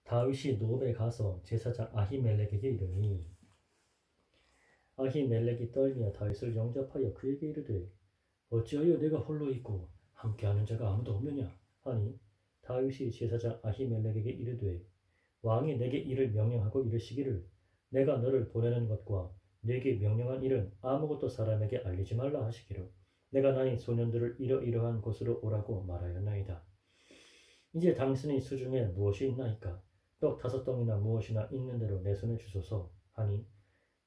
다윗이 노베 가서 제사장 아히멜렉에게 이르니 아히멜렉이 떨며 다윗을 영접하여 그에게 이르되 어찌하여 내가 홀로 있고 함께하는 자가 아무도 없느냐 하니 다윗이 제사장 아히멜렉에게 이르되 왕이 내게 이를 명령하고 이르시기를 내가 너를 보내는 것과 내게 명령한 일은 아무것도 사람에게 알리지 말라 하시기로 내가 나의 소년들을 이러이러한 곳으로 오라고 말하였나이다. 이제 당신의 수중에 무엇이 있나이까? 떡 5덩이나 무엇이나 있는 대로 내 손에 주소서 하니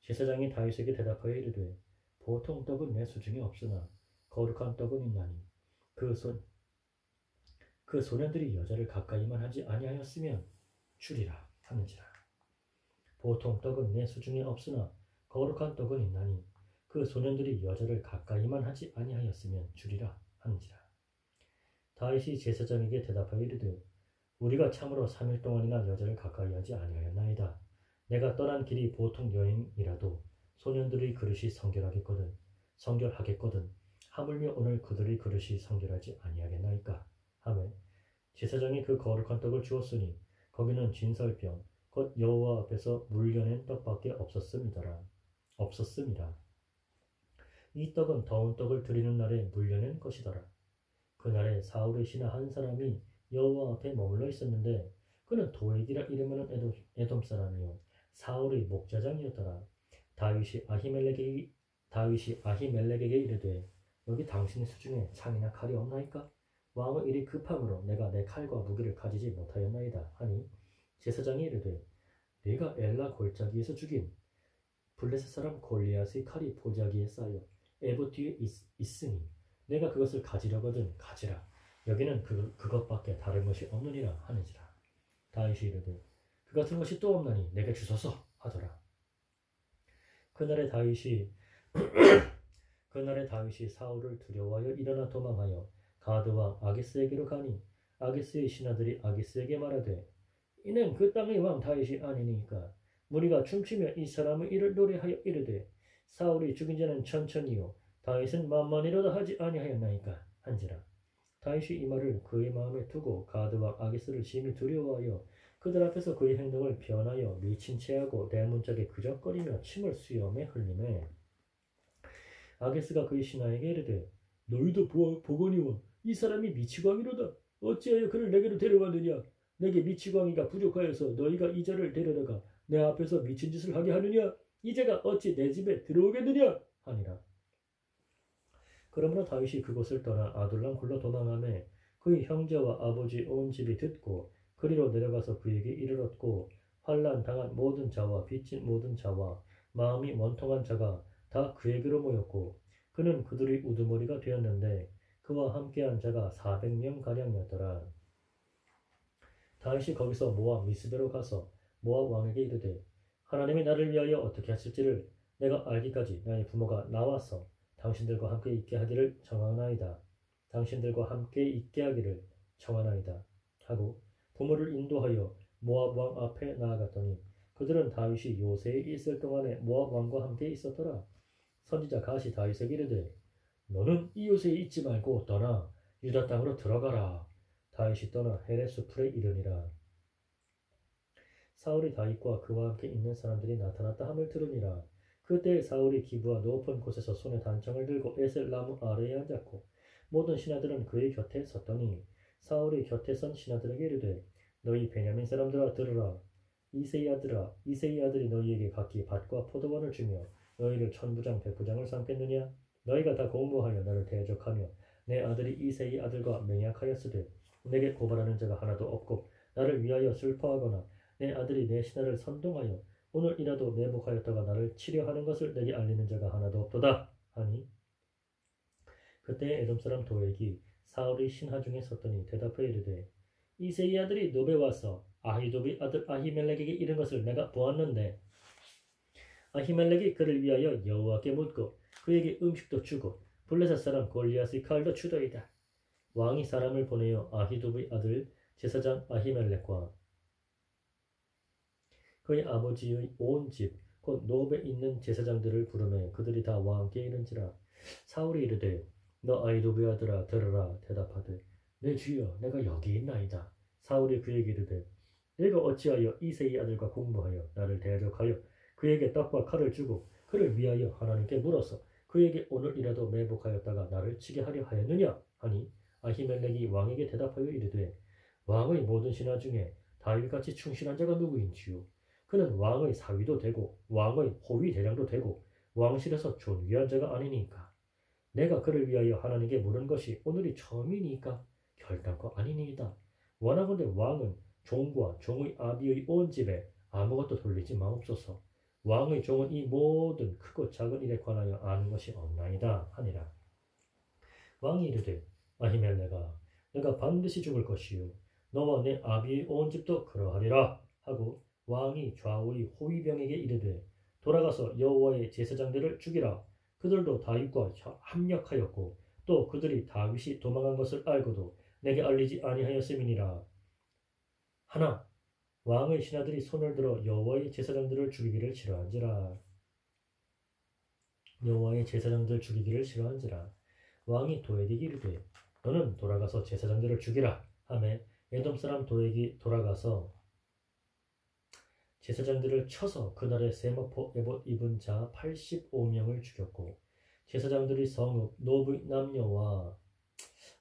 제사장이 다윗에게 대답하여 이르되 보통 떡은 내 수중에 없으나 거룩한 떡은 있나니 그 소년들이 여자를 가까이만 하지 아니하였으면 주리라 하는지라. 보통 떡은 내 수중에 없으나 거룩한 떡은 있나니 그 소년들이 여자를 가까이만 하지 아니하였으면 주리라 하는지라. 다윗이 제사장에게 대답하여 이르되 우리가 참으로 3일 동안이나 여자를 가까이 하지 아니하였나이다. 내가 떠난 길이 보통 여행이라도 소년들의 그릇이 성결하겠거든 하물며 오늘 그들의 그릇이 성결하지 아니하겠나이까 하매 제사장이 그 거룩한 떡을 주었으니 거기는 진설병 곧 여호와 앞에서 물려낸 떡밖에 없었음이라. 이 떡은 더운 떡을 드리는 날에 물려낸 것이더라. 그날에 사울의 신하 한 사람이 여호와 앞에 머물러 있었는데 그는 도액이라 이름하는 에돔 사람이요 사울의 목자장이었더라. 다윗이 아히멜렉에게 이르되 여기 당신의 수중에 창이나 칼이 없나이까? 왕의 일이 급함으로 내가 내 칼과 무기를 가지지 못하였나이다 하니 제사장이 이르되 네가 엘라 골짜기에서 죽인 블레셋 사람 골리앗의 칼이 보자기에 쌓여 에봇 뒤에 있으니 내가 그것을 가지려거든 가지라. 여기는 그것밖에 다른 것이 없느니라 하는지라. 다윗이 이르되 그 같은 것이 또 없나니 내게 주소서 하더라. 그날에 다윗이 사울을 두려워하여 일어나 도망하여 가드왕 아기스에게로 가니 아기스의 신하들이 아기스에게 말하되 이는 그 땅의 왕 다윗이 아니니까 무리가 춤추며 이 사람의 일을 노래하여 이르되 사울이 죽인 자는 천천히요 다윗은 만만이로다 하지 아니하였나이까 한지라. 다윗이 이 말을 그의 마음에 두고 가드와 아기스를 심히 두려워하여 그들 앞에서 그의 행동을 변하여 미친 체하고 대문짝에 그적거리며 침을 수염에 흘리매 아기스가 그의 신하에게 이르되 너희도 보거니와 이 사람이 미치광이로다. 어찌하여 그를 내게로 데려왔느냐? 내게 미치광이가 부족하여서 너희가 이 자를 데려다가 내 앞에서 미친 짓을 하게 하느냐? 이 자가 어찌 내 집에 들어오겠느냐? 하니라. 그러므로 다윗이 그곳을 떠나 아둘람 굴로 도망하매 그의 형제와 아버지 온 집이 듣고 그리로 내려가서 그에게 이르렀고 환난 당한 모든 자와 빚진 모든 자와 마음이 원통한 자가 다 그에게로 모였고 그는 그들의 우두머리가 되었는데 그와 함께한 자가 400명 가량이었더라. 다윗이 거기서 모압 미스베로 가서 모압 왕에게 이르되 하나님이 나를 위하여 어떻게 하실지를 내가 알기까지 나의 부모가 나와서 당신들과 함께 있게 하기를 청하나이다. 당신들과 함께 있게 하기를 청하나이다. 하고 부모를 인도하여 모압 왕 앞에 나아갔더니 그들은 다윗이 요새에 있을 동안에 모압 왕과 함께 있었더라. 선지자 갓이 다윗에게 이르되 너는 이 요새에 있지 말고 떠나 유다 땅으로 들어가라. 다윗이 떠나 헤레스 풀에 이르니라. 사울이 다윗과 그와 함께 있는 사람들이 나타났다 함을 들으니라. 그때 사울이 기브와 높은 곳에서 손에 단창을 들고 에셀 나무 아래에 앉았고 모든 신하들은 그의 곁에 섰더니 사울이 곁에 선 신하들에게 이르되 너희 베냐민 사람들아 들으라. 이새의 아들이 너희에게 각기 밭과 포도원을 주며 너희를 천부장 백부장을 삼겠느냐? 너희가 다 공모하여 나를 대적하며 내 아들이 이새의 아들과 맹약하였으되 내게 고발하는 자가 하나도 없고 나를 위하여 슬퍼하거나 내 아들이 내 신하를 선동하여 오늘이라도 매복하였다가 나를 치려하는 것을 내게 알리는 자가 하나도 없도다 하니 그때 에돔 사람 도액이 사울의 신하 중에 섰더니 대답하여 이르되 이새의 아들이 노베 와서 아히도비 아들 아히멜렉에게 이른 것을 내가 보았는데 아히멜렉이 그를 위하여 여호와께 묻고 그에게 음식도 주고 블레셋 사람 골리앗의 칼도 주더이다. 왕이 사람을 보내어 아히도비 아들 제사장 아히멜렉과 그의 아버지의 온 집 곧 노베에 있는 제사장들을 부르매 그들이 다 왕께 이른지라. 사울이 이르되 너 아히도비 아들아 들으라. 대답하되 내 주여 내가 여기 있나이다. 사울이 그에게 이르되 내가 어찌하여 이새의 아들과 공모하여 나를 대적하여 그에게 떡과 칼을 주고 그를 위하여 하나님께 물어서 그에게 오늘이라도 매복하였다가 나를 치게 하려 하였느냐 하니 아히멜렉이 왕에게 대답하여 이르되 왕의 모든 신하 중에 다윗같이 충실한 자가 누구인지요? 그는 왕의 사위도 되고 왕의 호위 대장도 되고 왕실에서 존귀한 자가 아니니까 내가 그를 위하여 하나님께 물은 것이 오늘이 처음이니까 결단코 아니니이다. 원하건대 왕은 종과 종의 아비의 온 집에 아무것도 돌리지 마옵소서. 왕의 종은 이 모든 크고 작은 일에 관하여 아는 것이 없나이다 하니라. 왕이 이르되 아히멜레가 내가 반드시 죽을 것이요 너와 내 아비의 온 집도 그러하리라 하고 왕이 좌우의 호위병에게 이르되 돌아가서 여호와의 제사장들을 죽이라. 그들도 다윗과 합력하였고 또 그들이 다윗이 도망한 것을 알고도 내게 알리지 아니하였음이니라. 하나 왕의 신하들이 손을 들어 여호와의 제사장들을 죽이기를 싫어한지라. 여호와의 제사장들 죽이기를 싫어한지라. 왕이 도에게 이르되 너는 돌아가서 제사장들을 죽이라 하매 에돔 사람 도액이 돌아가서 제사장들을 쳐서 그날에 세마포 에봇 입은 자 85명을 죽였고 제사장들이 성읍 노부의 남녀와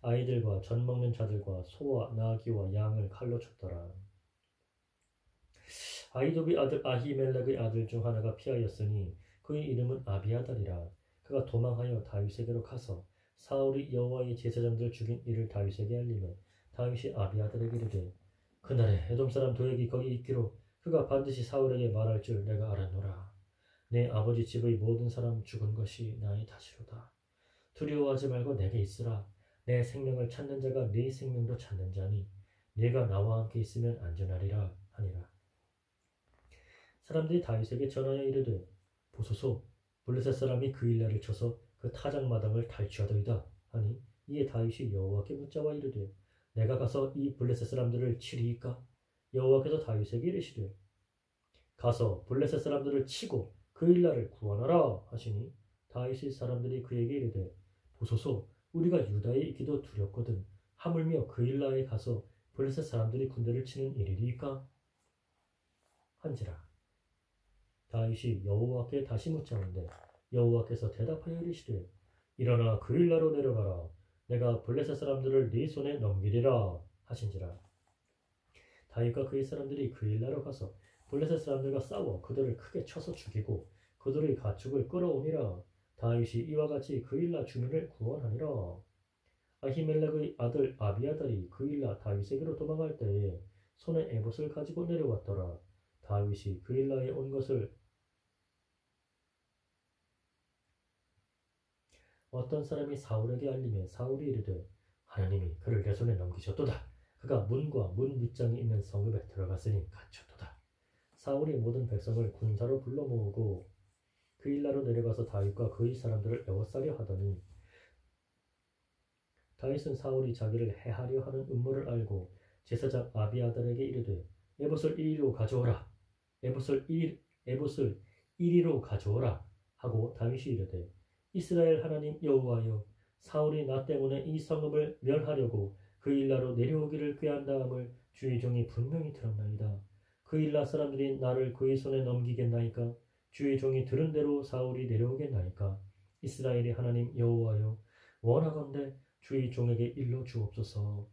아이들과 젖 먹는 자들과 소와 나귀와 양을 칼로 쳤더라. 아히도비 아들 아히멜렉의 아들 중 하나가 피하였으니 그의 이름은 아비아달이라. 그가 도망하여 다윗에게로 가서 사울이 여호와의 제사장들 죽인 일을 다윗에게 알리매 다윗이 아비아달에게 이르되 그날에 에돔 사람 도액이 거기 있기로 그가 반드시 사울에게 말할 줄 내가 알았노라. 내 아버지 집의 모든 사람 죽은 것이 나의 탓이로다. 두려워하지 말고 내게 있으라. 내 생명을 찾는 자가 네 생명도 찾는 자니 네가 나와 함께 있으면 안전하리라 하니라. 사람들이 다윗에게 전하여 이르되 보소서 블레셋 사람이 그 일날을 쳐서 그 타작마당을 탈취하더이다 하니 이에 다윗이 여호와께 묻자와 이르되 내가 가서 이 블레셋 사람들을 치리이까? 여호와께서 다윗에게 이르시되 가서 블레셋 사람들을 치고 그 일날을 구원하라 하시니 다윗의 사람들이 그에게 이르되 보소서 우리가 유다에 있기도 두렵거든 하물며 그 일날에 가서 블레셋 사람들이 군대를 치는 일이리까? 한지라. 다윗이 여호와께 다시 묻자온데 여호와께서 대답하여 이르시되 일어나 그 일나로 내려가라. 내가 블레셋 사람들을 네 손에 넘기리라 하신지라. 다윗과 그의 사람들이 그 일나로 가서 블레셋 사람들과 싸워 그들을 크게 쳐서 죽이고 그들의 가축을 끌어오니라. 다윗이 이와 같이 그 일나 주민을 구원하니라. 아히멜렉의 아들 아비아달이 그 일나 다윗에게로 도망할 때에 손에 에봇을 가지고 내려왔더라. 다윗이 그 일나에 온 것을 어떤 사람이 사울에게 알리매 사울이 이르되 하나님이 그를 내 손에 넘기셨도다. 그가 문과 문 밑장이 있는 성읍에 들어갔으니 갇혔도다. 사울이 모든 백성을 군사로 불러 모으고 그 일나로 내려가서 다윗과 그의 사람들을 에워싸려 하더니 다윗은 사울이 자기를 해하려 하는 음모를 알고 제사장 아비아달에게 이르되 에봇을 이리로 가져오라. 에봇을 이리로 가져오라 하고 다윗이 이르되 이스라엘 하나님 여호와여 사울이 나 때문에 이 성읍을 멸하려고 그 일나로 내려오기를 꾀한다함을 주의 종이 분명히 들었나이다. 그 일나 사람들이 나를 그의 손에 넘기겠나이까? 주의 종이 들은 대로 사울이 내려오겠나이까? 이스라엘의 하나님 여호와여 원하건대 주의 종에게 일러 주옵소서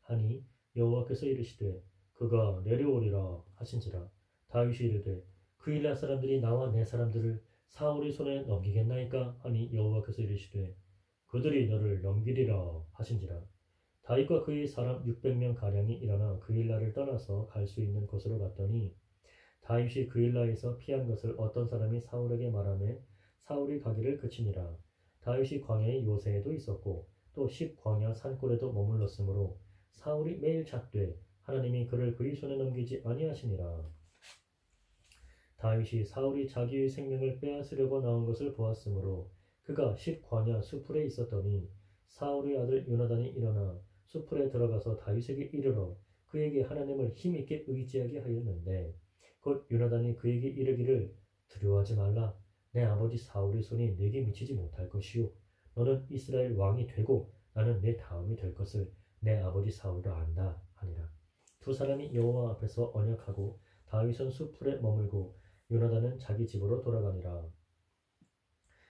하니 여호와께서 이르시되 그가 내려오리라 하신지라. 다윗이 이르되 그 일나 사람들이 나와 내 사람들을 사울의 손에 넘기겠나이까? 하니 여호와께서 이르시되 그들이 너를 넘기리라 하신지라. 다윗과 그의 사람 600명 가량이 일어나 그 일나를 떠나서 갈 수 있는 곳으로 갔더니 다윗이 그 일나에서 피한 것을 어떤 사람이 사울에게 말하매 사울이 가기를 그치니라. 다윗이 광야의 요새에도 있었고 또 십광야 산골에도 머물렀으므로 사울이 매일 찾되 하나님이 그를 그의 손에 넘기지 아니하시니라. 다윗이 사울이 자기의 생명을 빼앗으려고 나온 것을 보았으므로 그가 십광야 수풀에 있었더니 사울의 아들 요나단이 일어나 수풀에 들어가서 다윗에게 이르러 그에게 하나님을 힘있게 의지하게 하였는데 곧 요나단이 그에게 이르기를 두려워하지 말라. 내 아버지 사울의 손이 내게 미치지 못할 것이요 너는 이스라엘 왕이 되고 나는 내 다음이 될 것을 내 아버지 사울도 안다 하니라. 두 사람이 여호와 앞에서 언약하고 다윗은 숲풀에 머물고 요나단은 자기 집으로 돌아가니라.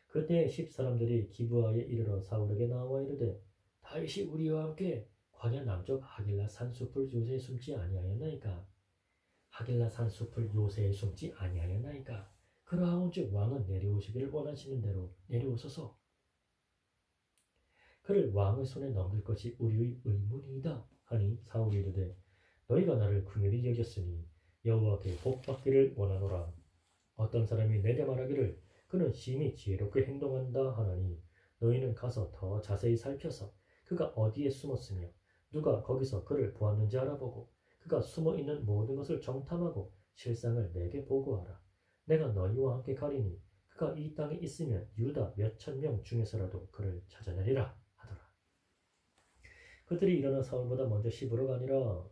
그때 10사람들이 기브아에 이르러 사울에게 나와 이르되 다윗이 우리와 함께 광야 남쪽 하길라 산숲을 요새에 숨지 아니하였나이까. 하길라 산숲을 요새에 숨지 아니하였나이까. 그러하온즉 왕은 내려오시기를 원하시는 대로 내려오소서. 그를 왕의 손에 넘길 것이 우리의 의문이다 하니 사울이 이르되 너희가 나를 긍휼히 여겼으니 여호와께 복받기를 원하노라. 어떤 사람이 내게 말하기를 그는 심히 지혜롭게 행동한다 하나니 너희는 가서 더 자세히 살펴서 그가 어디에 숨었으며 누가 거기서 그를 보았는지 알아보고 그가 숨어있는 모든 것을 정탐하고 실상을 내게 보고하라. 내가 너희와 함께 가리니 그가 이 땅에 있으면 유다 몇천 명 중에서라도 그를 찾아내리라 하더라. 그들이 일어나 사울보다 먼저 시부로 가니라.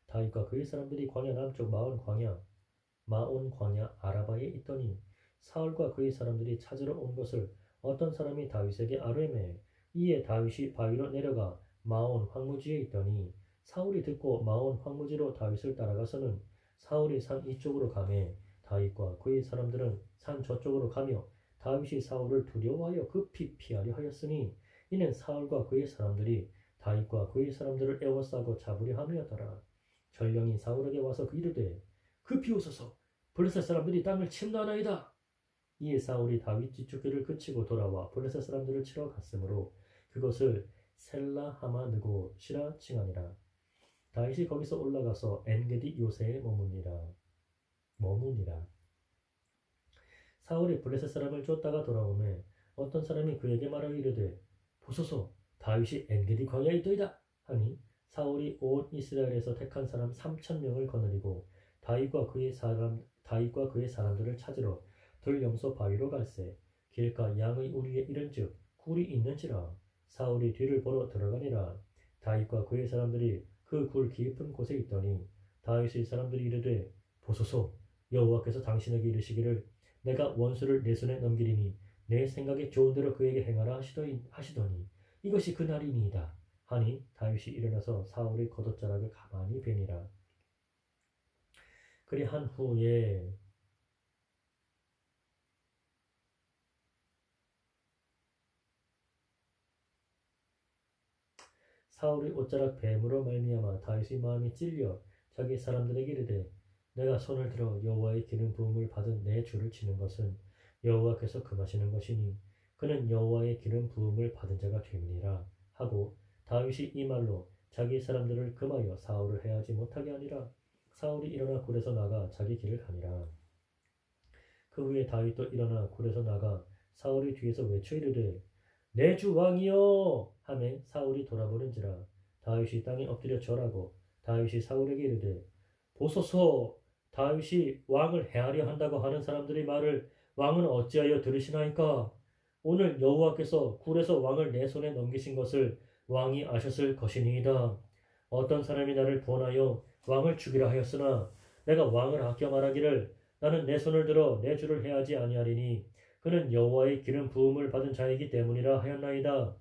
다윗과 그의 사람들이 광야 남쪽 마온 광야 아라바에 있더니 사울과 그의 사람들이 찾으러 온 것을 어떤 사람이 다윗에게 아뢰매. 이에 다윗이 바위로 내려가 마온 황무지에 있더니 사울이 듣고 마온 황무지로 다윗을 따라가서는 사울이 산 이쪽으로 가매 다윗과 그의 사람들은 산 저쪽으로 가며 다윗이 사울을 두려워하여 급히 피하려 하였으니 이는 사울과 그의 사람들이 다윗과 그의 사람들을 에워싸고 잡으려 함이었더라. 전령이 사울에게 와서 이르되 급히 오소서 블레셋 사람들이 땅을 침노하나이다. 이에 사울이 다윗 뒤쫓기를 그치고 돌아와 블레셋 사람들을 치러 갔으므로 그것을 셀라 하마 느곳이라 칭하니라. 다윗이 거기서 올라가서 엔게디 요새에 머무니라. 사울이 블레셋 사람을 쫓다가 돌아오매 어떤 사람이 그에게 말하여 이르되 보소서 다윗이 엔게디 광야에 있더이다 하니 사울이 온 이스라엘에서 택한 사람 3,000명을 거느리고 다윗과 그의 사람들을 찾으러 들영소 바위로 갈새 길가 양의 우리에 이른즉 굴이 있는지라. 사울이 뒤를 보러 들어가니라. 다윗과 그의 사람들이 그 굴 깊은 곳에 있더니 다윗의 사람들이 이르되 보소서 여호와께서 당신에게 이르시기를 내가 원수를 내 손에 넘기리니 내 생각에 좋은 대로 그에게 행하라 하시더니 이것이 그 날이니이다 하니 다윗이 일어나서 사울의 겉옷자락을 가만히 베니라. 그리한 후에 사울의 옷자락 뱀으로 말미암아 다윗의 마음이 찔려 자기 사람들에게 이르되 내가 손을 들어 여호와의 기름 부음을 받은 내 주를 치는 것은 여호와께서 금하시는 것이니 그는 여호와의 기름 부음을 받은 자가 됨이니라 하고 다윗이 이 말로 자기 사람들을 금하여 사울을 해하지 못하게 하니라. 사울이 일어나 굴에서 나가 자기 길을 가니라. 그 후에 다윗도 일어나 굴에서 나가 사울이 뒤에서 외쳐 이르되 내 주 왕이여 하매 사울이 돌아보는지라. 다윗이 땅에 엎드려 절하고 다윗이 사울에게 이르되 보소서 다윗이 왕을 해하려 한다고 하는 사람들의 말을 왕은 어찌하여 들으시나이까. 오늘 여호와께서 굴에서 왕을 내 손에 넘기신 것을 왕이 아셨을 것이니이다. 어떤 사람이 나를 권하여 왕을 죽이라 하였으나 내가 왕을 아껴 말하기를 나는 내 손을 들어 내 주를 해하지 아니하리니 그는 여호와의 기름 부음을 받은 자이기 때문이라 하였나이다.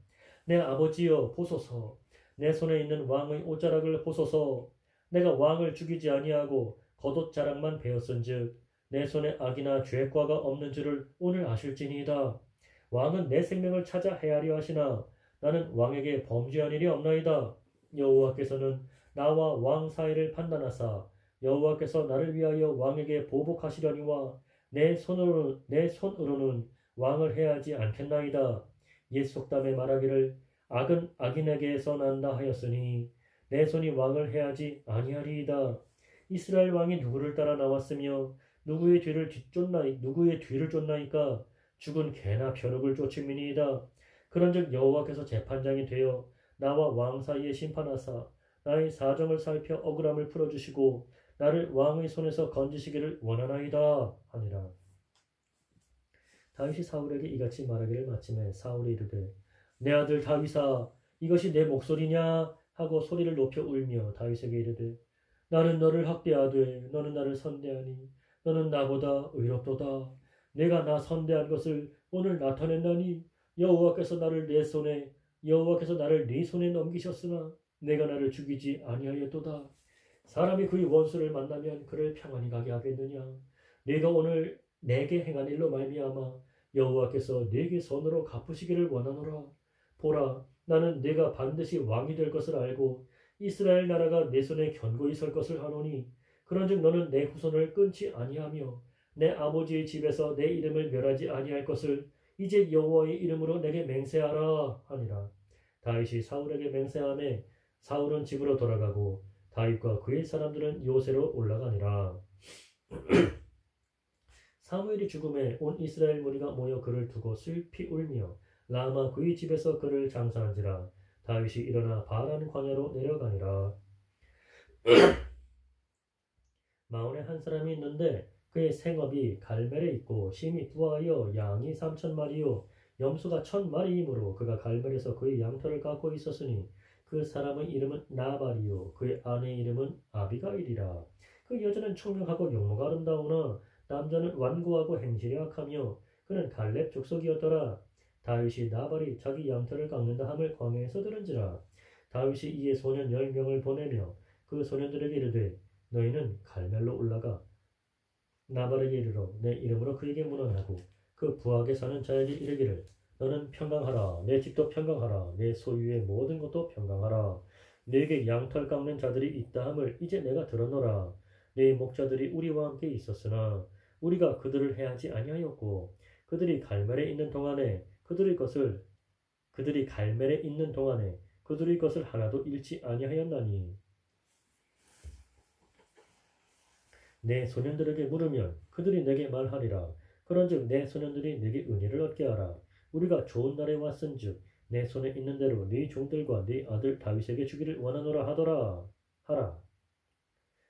내 아버지여 보소서 내 손에 있는 왕의 옷자락을 보소서. 내가 왕을 죽이지 아니하고 겉옷자락만 베었은즉 내 손에 악이나 죄과가 없는 줄을 오늘 아실지니이다. 왕은 내 생명을 찾아 해하려 하시나 나는 왕에게 범죄한 일이 없나이다. 여호와께서는 나와 왕 사이를 판단하사 여호와께서 나를 위하여 왕에게 보복하시려니와 내 손으로는 왕을 해하지 않겠나이다. 옛 속담에 말하기를 악은 악인에게서 난다 하였으니 내 손이 왕을 해하지 아니하리이다. 이스라엘 왕이 누구를 따라 나왔으며 누구의 뒤를 쫓나이까. 죽은 개나 벼룩을 쫓음이니이다. 그런즉 여호와께서 재판장이 되어 나와 왕 사이에 심판하사 나의 사정을 살펴 억울함을 풀어주시고 나를 왕의 손에서 건지시기를 원하나이다 하니라. 다윗이 사울에게 이같이 말하기를 마침에 사울이 이르되 내 아들 다윗아 이것이 내 목소리냐 하고 소리를 높여 울며 다윗에게 이르되 나는 너를 학대하되 너는 나를 선대하니 너는 나보다 의롭도다. 내가 나 선대한 것을 오늘 나타낸다니 여호와께서 나를 네 손에 넘기셨으나 내가 나를 죽이지 아니하였도다. 사람이 그의 원수를 만나면 그를 평안히 가게 하겠느냐? 네가 오늘 내게 행한 일로 말미암아 여호와께서 네게 선으로 갚으시기를 원하노라. 보라, 나는 네가 반드시 왕이 될 것을 알고 이스라엘 나라가 내 손에 견고히 설 것을 하노니 그런즉 너는 내 후손을 끊지 아니하며 내 아버지의 집에서 내 이름을 멸하지 아니할 것을 이제 여호와의 이름으로 내게 맹세하라 하니라. 다윗이 사울에게 맹세하매 사울은 집으로 돌아가고 다윗과 그의 사람들은 요새로 올라가니라. 사무엘이 죽음에 온 이스라엘 무리가 모여 그를 두고 슬피 울며 라마 그의 집에서 그를 장사한지라. 다윗이 일어나 바란 광야로 내려가니라. 마온에 한 사람이 있는데 그의 생업이 갈멜에 있고 심히 부하여 양이 3,000마리요 염소가 1,000마리이므로 그가 갈멜에서 그의 양털을 깎고 있었으니 그 사람의 이름은 나발이요 그의 아내의 이름은 아비가일이라. 그 여자는 총명하고 용모가 아름다우나 남자는 완고하고 행실이 악하며 그는 갈렙 족속이었더라. 다윗이 나발이 자기 양털을 깎는다 함을 광야에서 들은지라. 다윗이 이에 소년 10명을 보내며 그 소년들에게 이르되 너희는 갈멜로 올라가 나발에게 이르러 내 이름으로 그에게 문안하고 그 부하게 사는 자에게 이르기를 너는 평강하라. 내 집도 평강하라. 내 소유의 모든 것도 평강하라. 네게 양털 깎는 자들이 있다 함을 이제 내가 들었노라. 네 목자들이 우리와 함께 있었으나 우리가 그들을 해하지 아니하였고 그들이 갈멜에 있는 동안에 그들의 것을 하나도 잃지 아니하였나니 내 소년들에게 물으면 그들이 내게 말하리라. 그런즉 내 소년들이 내게 은혜를 얻게 하라. 우리가 좋은 날에 왔은즉 내 손에 있는 대로 네 종들과 네 아들 다윗에게 주기를 원하노라 하라.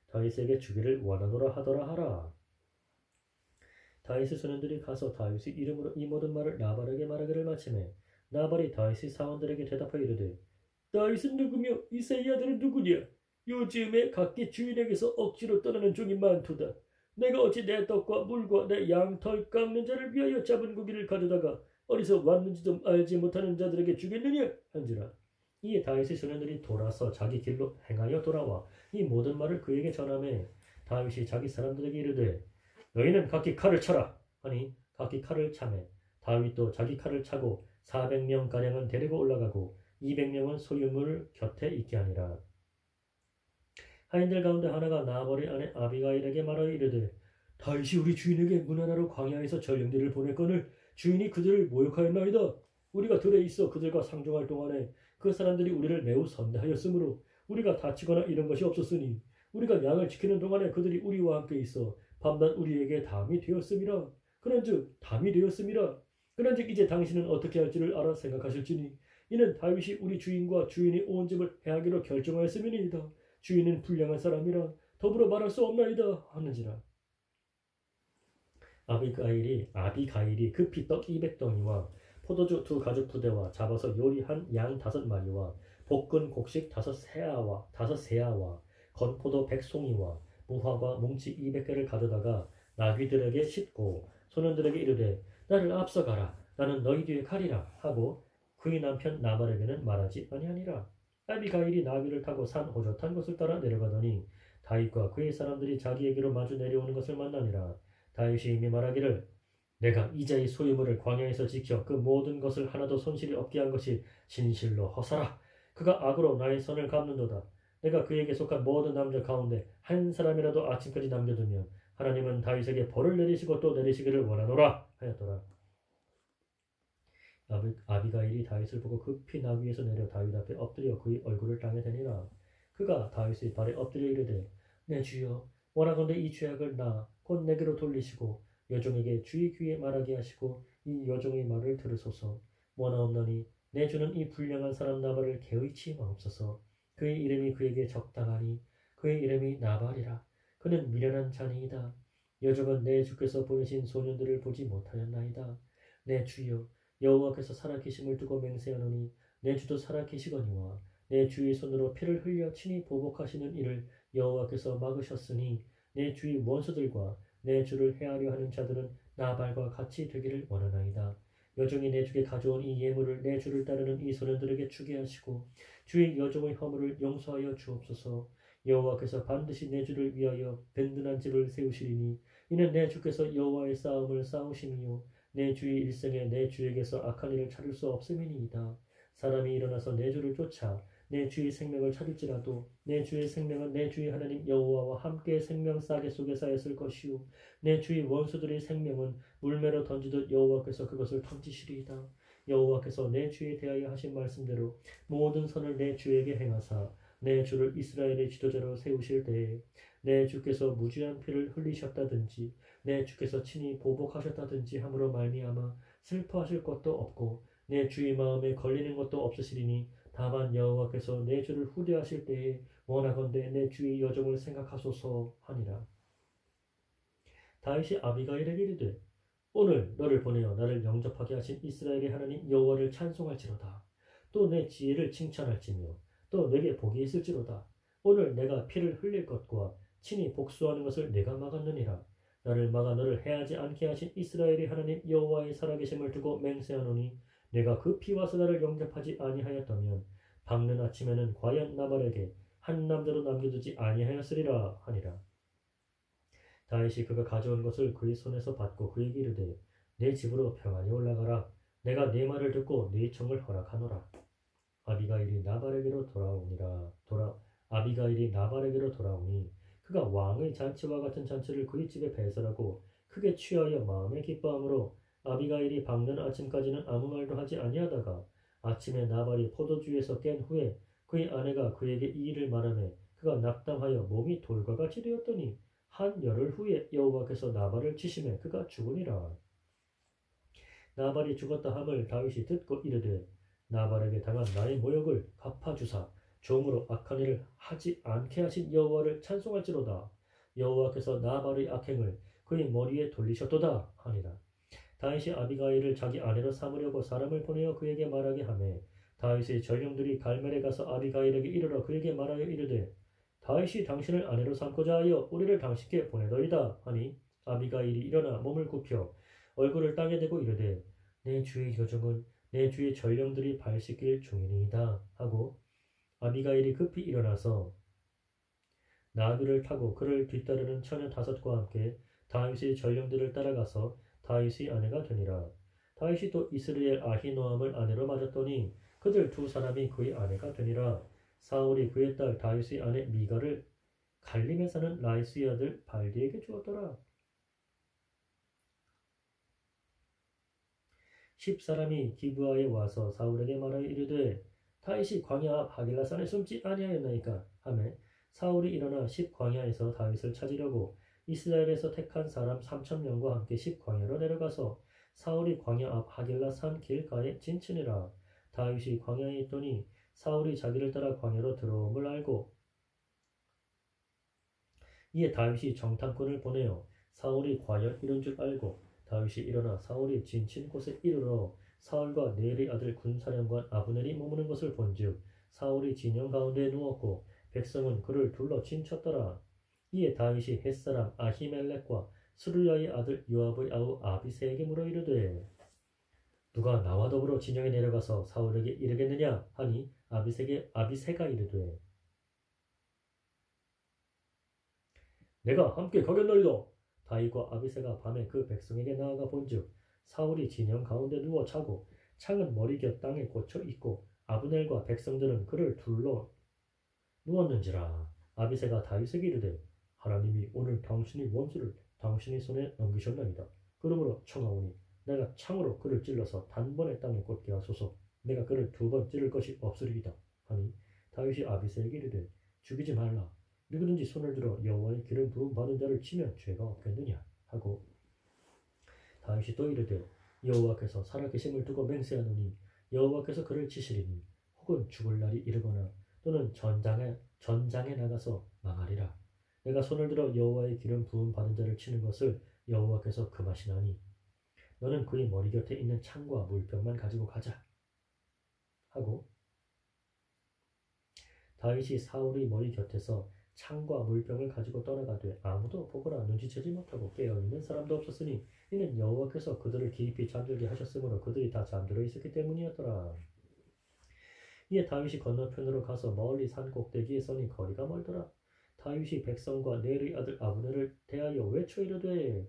다윗에게 주기를 원하노라 하라. 다윗의 소년들이 가서 다윗의 이름으로 이 모든 말을 나발에게 말하기를 마치매 나발이 다윗의 사원들에게 대답하여 이르되 다윗은 누구며 이새의 아들은 누구냐? 요즘에 각기 주인에게서 억지로 떠나는 종이 많도다. 내가 어찌 내 떡과 물과 내 양털 깎는 자를 위하여 잡은 고기를 가져다가 어디서 왔는지도 알지 못하는 자들에게 주겠느냐? 한지라. 이에 다윗의 소년들이 돌아서 자기 길로 행하여 돌아와 이 모든 말을 그에게 전하매 다윗이 자기 사람들에게 이르되 너희는 각기 칼을 차라 하니 각기 칼을 차매 다윗도 자기 칼을 차고 400명가량은 데리고 올라가고 200명은 소유물 곁에 있게 하니라. 하인들 가운데 하나가 나발의 아내 아비가일에게 말하여 이르되 다윗이 우리 주인에게 문하나로 광야에서 전령들을 보냈거늘 주인이 그들을 모욕하였나이다. 우리가 들에 있어 그들과 상종할 동안에 그 사람들이 우리를 매우 선대하였으므로 우리가 다치거나 이런 것이 없었으니 우리가 양을 지키는 동안에 그들이 우리와 함께 있어 밤낮 우리에게 담이 되었음이라. 그런즉 이제 당신은 어떻게 할지를 알아 생각하실지니 이는 다윗이 우리 주인과 주인이 온 집을 해하기로 결정하였음이니이다. 주인은 불량한 사람이라 더불어 말할 수 없나이다 하는지라. 아비가일이 급히 떡 200덩이와 포도주 2가죽부대와 잡아서 요리한 양 5마리와 볶은 곡식 5세아와 건포도 100송이와 무화과 뭉치 200개를 가져다가 나귀들에게 싣고 소년들에게 이르되 나를 앞서가라. 나는 너희 뒤에 가리라 하고 그의 남편 나발에게는 말하지 아니하니라. 아비가일이 나귀를 타고 산 호젓한 곳을 따라 내려가더니 다윗과 그의 사람들이 자기에게로 마주 내려오는 것을 만나니라. 다윗이 이미 말하기를 내가 이자의 소유물을 광야에서 지켜 그 모든 것을 하나도 손실이 없게 한 것이 진실로 허사라. 그가 악으로 나의 선을 갚는도다. 내가 그에게 속한 모든 남자 가운데 한 사람이라도 아침까지 남겨두면 하나님은 다윗에게 벌을 내리시고 또 내리시기를 원하노라 하였더라. 아비가일이 다윗을 보고 급히 나귀에서 내려 다윗 앞에 엎드려 그의 얼굴을 땅에 대니라. 그가 다윗의 발에 엎드려 이르되 내 주여 원하건대 이 죄악을 곧 내게로 돌리시고 여종에게 주의 귀에 말하게 하시고 이 여종의 말을 들으소서. 원하옵나니 내 주는 이 불량한 사람 나발을 개의치 마옵소서. 그의 이름이 그에게 적당하니 그의 이름이 나발이라. 그는 미련한 자니이다. 여종은 내 주께서 보내신 소년들을 보지 못하였나이다. 내 주여 여호와께서 살아계심을 두고 맹세하노니 내 주도 살아계시거니와 내 주의 손으로 피를 흘려 친히 보복하시는 이를 여호와께서 막으셨으니 내 주의 원수들과 내 주를 해하려 하는 자들은 나발과 같이 되기를 원하나이다. 여종이 내 주께 가져온 이 예물을 내 주를 따르는 이 소년들에게 주게 하시고 주의 여종의 허물을 용서하여 주옵소서. 여호와께서 반드시 내 주를 위하여 든든한 집을 세우시리니 이는 내 주께서 여호와의 싸움을 싸우심이요 내 주의 일생에 내 주에게서 악한 일을 찾을 수 없음이니이다. 사람이 일어나서 내 주를 쫓아 내 주의 생명을 찾을지라도 내 주의 생명은 내 주의 하나님 여호와와 함께 생명 싸개 속에 쌓였을 것이요 내 주의 원수들의 생명은 물매로 던지듯 여호와께서 그것을 던지시리이다. 여호와께서 내 주에 대하여 하신 말씀대로 모든 선을 내 주에게 행하사 내 주를 이스라엘의 지도자로 세우실 때에 내 주께서 무죄한 피를 흘리셨다든지 내 주께서 친히 보복하셨다든지 함으로 말미암아 슬퍼하실 것도 없고 내 주의 마음에 걸리는 것도 없으시리니 다만 여호와께서 내 주를 후대하실 때에 원하건대 내 주의 여종을 생각하소서 하니라. 다윗이 아비가일에게 이르되 오늘 너를 보내어 나를 영접하게 하신 이스라엘의 하나님 여호와를 찬송할지로다. 또 내 지혜를 칭찬할지며 또 내게 복이 있을지로다. 오늘 내가 피를 흘릴 것과 친히 복수하는 것을 내가 막았느니라. 나를 막아 너를 해하지 않게 하신 이스라엘의 하나님 여호와의 살아계심을 두고 맹세하노니 내가 그 피와 사다를 영접하지 아니하였다면 밝는 아침에는 과연 나발에게 한 남자도 남겨두지 아니하였으리라 하니라. 다윗이 그가 가져온 것을 그의 손에서 받고 그에게 이르되 내 집으로 평안히 올라가라. 내가 네 말을 듣고 네 청을 허락하노라. 아비가일이 나발에게로 돌아오니 그가 왕의 잔치와 같은 잔치를 그의 집에 배설하고 크게 취하여 마음에 기뻐함으로 아비가일이 밝는 아침까지는 아무 말도 하지 아니하다가 아침에 나발이 포도주에서 깬 후에 그의 아내가 그에게 이 일을 말하매 그가 낙담하여 몸이 돌과 같이 되었더니 한 열흘 후에 여호와께서 나발을 치심에 그가 죽으니라. 나발이 죽었다 함을 다윗이 듣고 이르되 나발에게 당한 나의 모욕을 갚아주사 종으로 악한 일을 하지 않게 하신 여호와를 찬송할지로다. 여호와께서 나발의 악행을 그의 머리에 돌리셨도다 하니라. 다윗이 아비가일을 자기 아내로 삼으려고 사람을 보내어 그에게 말하게 하매 다윗의 전령들이 갈멜에 가서 아비가일에게 이르러 그에게 말하여 이르되 다윗이 당신을 아내로 삼고자 하여 우리를 당신께 보내더이다 하니 아비가일이 일어나 몸을 굽혀 얼굴을 땅에 대고 이르되 내 주의 여종은 내 주의 전령들이 발 씻길 중이니이다 하고 아비가일이 급히 일어나서 나귀를 타고 그를 뒤따르는 처녀 5과 함께 다윗의 전령들을 따라가서 다윗의 아내가 되니라. 다윗이 또 이스라엘 아히노함을 아내로 맞았더니 그들 2사람이 그의 아내가 되니라. 사울이 그의 딸 다윗의 아내 미가를 갈림에 사는 라이스의 아들 발디에게 주었더라. 10사람이 기브아에 와서 사울에게 말하여 이르되 다윗이 광야 앞 하길라산에 숨지 아니하였나이까 하매 사울이 일어나 10광야에서 다윗을 찾으려고 이스라엘에서 택한 사람 3,000명과 함께 10광야로 내려가서 사울이 광야 앞 하길라산 길가에 진치니라. 다윗이 광야에 있더니 사울이 자기를 따라 광야로 들어옴을 알고 이에 다윗이 정탐꾼을 보내어 사울이 과연 이른 줄 알고 다윗이 일어나 사울이 진친 곳에 이르러 사울과 네일의 아들 군사령관 아브넬이 머무는 것을 본즉 사울이 진영 가운데에 누웠고 백성은 그를 둘러 진쳤더라. 이에 다윗이 햇사람 아히멜렉과 스루야의 아들 요압의 아우 아비새에게 물어 이르되 누가 나와 더불어 진영에 내려가서 사울에게 이르겠느냐 하니 아비새가 이르되 내가 함께 가겠나이다. 다윗과 아비새가 밤에 그 백성에게 나아가 본즉 사울이 진영 가운데 누워 자고 창은 머리곁 땅에 꽂혀 있고 아브넬과 백성들은 그를 둘러 누웠는지라. 아비새가 다윗에게 이르되 하나님이 오늘 당신의 원수를 당신의 손에 넘기셨나이다. 그러므로 청하오니 내가 창으로 그를 찔러서 단번에 땅에 꽂게 하소서. 내가 그를 2번 찌를 것이 없으리이다 하니 다윗이 아비새에게 이르되 죽이지 말라. 누구든지 손을 들어 여호와의 기름 부음 받은 자를 치면 죄가 없겠느냐 하고 다윗이 또 이르되 여호와께서 살아계심을 두고 맹세하노니 여호와께서 그를 치시리니 혹은 죽을 날이 이르거나 또는 전장에 나가서 망하리라. 내가 손을 들어 여호와의 기름 부음 받은 자를 치는 것을 여호와께서 금하시나니 너는 그의 머리 곁에 있는 창과 물병만 가지고 가자 하고 다윗이 사울의 머리 곁에서 창과 물병을 가지고 떠나가되 아무도 보거나 눈치채지 못하고 깨어있는 사람도 없었으니 이는 여호와께서 그들을 깊이 잠들게 하셨으므로 그들이 다 잠들어 있었기 때문이었더라. 이에 다윗이 건너편으로 가서 멀리 산 꼭대기에 서니 거리가 멀더라. 다윗이 백성과 넬의 아들 아브넬을 대하여 외쳐 이르되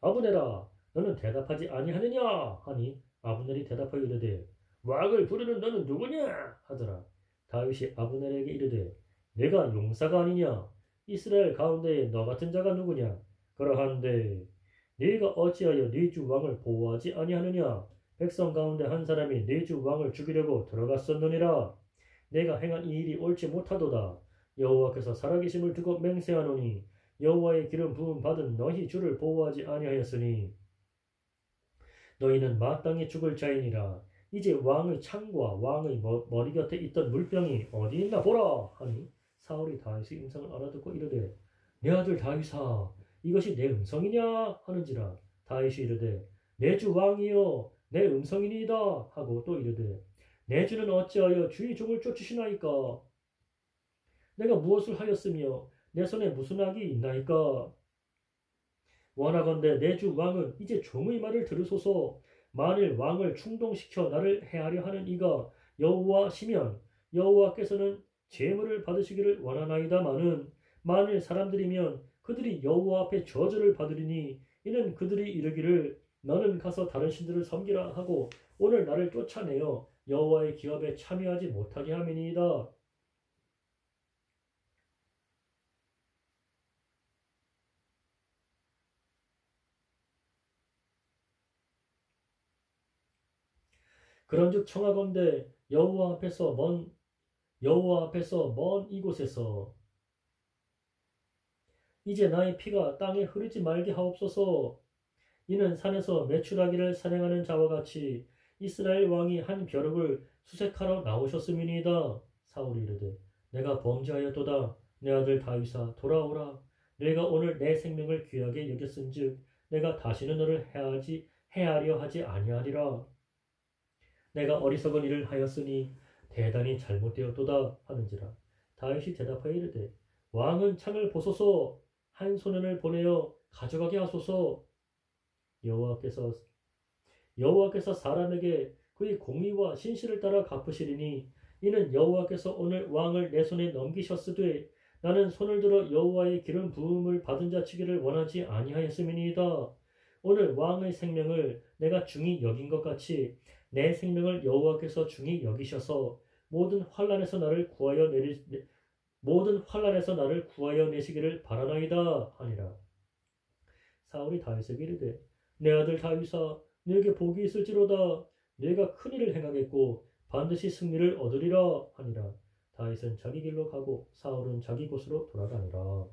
아브넬아 너는 대답하지 아니하느냐 하니 아브넬이 대답하여 이르되 왕을 부르는 너는 누구냐 하더라. 다윗이 아브넬에게 이르되 내가 용사가 아니냐 이스라엘 가운데에 너 같은 자가 누구냐 그러한데 네가 어찌하여 네 주 왕을 보호하지 아니하느냐 백성 가운데 한 사람이 네 주 왕을 죽이려고 들어갔었느니라. 내가 행한 이 일이 옳지 못하도다. 여호와께서 살아계심을 두고 맹세하노니 여호와의 기름 부음 받은 너희 주를 보호하지 아니하였으니 너희는 마땅히 죽을 자이니라. 이제 왕의 창과 왕의 머리 곁에 있던 물병이 어디 있나 보라 하니 사울이 다윗의 음성을 알아듣고 이르되 내 아들 다윗아 이것이 내 음성이냐 하는지라. 다윗이 이르되 내 주 왕이여 내 음성이니이다 하고 또 이르되 내 주는 어찌하여 주의 종을 쫓으시나이까 내가 무엇을 하였으며 내 손에 무슨 악이 있나이까 원하건대 내 주 왕은 이제 종의 말을 들으소서. 만일 왕을 충동시켜 나를 해하려 하는 이가 여호와시면 여호와께서는 제물을 받으시기를 원하나이다마는 만일 사람들이면 그들이 여호와 앞에 저주를 받으리니 이는 그들이 이르기를 너는 가서 다른 신들을 섬기라 하고 오늘 나를 쫓아내어 여호와의 기업에 참여하지 못하게 함이니이다. 그런즉 청하건대 여호와 앞에서 먼 이곳에서 이제 나의 피가 땅에 흐르지 말게 하옵소서. 이는 산에서 메추라기를 사냥하는 자와 같이 이스라엘 왕이 한 벼룩을 수색하러 나오셨음이니이다. 사울이 이르되 내가 범죄하였도다. 내 아들 다윗아 돌아오라. 내가 오늘 내 생명을 귀하게 여겼은즉 내가 다시는 너를 해하려 하지 아니하리라. 내가 어리석은 일을 하였으니 대단히 잘못되었도다 하는지라. 다윗이 대답하여 이르되 왕은 창을 보소서. 한 소년을 보내어 가져가게 하소서. 여호와께서 사람에게 그의 공의와 신실을 따라 갚으시리니 이는 여호와께서 오늘 왕을 내 손에 넘기셨으되 나는 손을 들어 여호와의 기름 부음을 받은 자 치기를 원하지 아니하였음이니이다. 오늘 왕의 생명을 내가 중히 여긴 것 같이 내 생명을 여호와께서 중히 여기셔서 모든 환난에서 나를 구하여 내시기를 바라나이다 하니라. 사울이 다윗에게 이르되 내 아들 다윗아 네게 복이 있을지로다. 네가 큰 일을 행하겠고 반드시 승리를 얻으리라 하니라. 다윗은 자기 길로 가고 사울은 자기 곳으로 돌아가니라.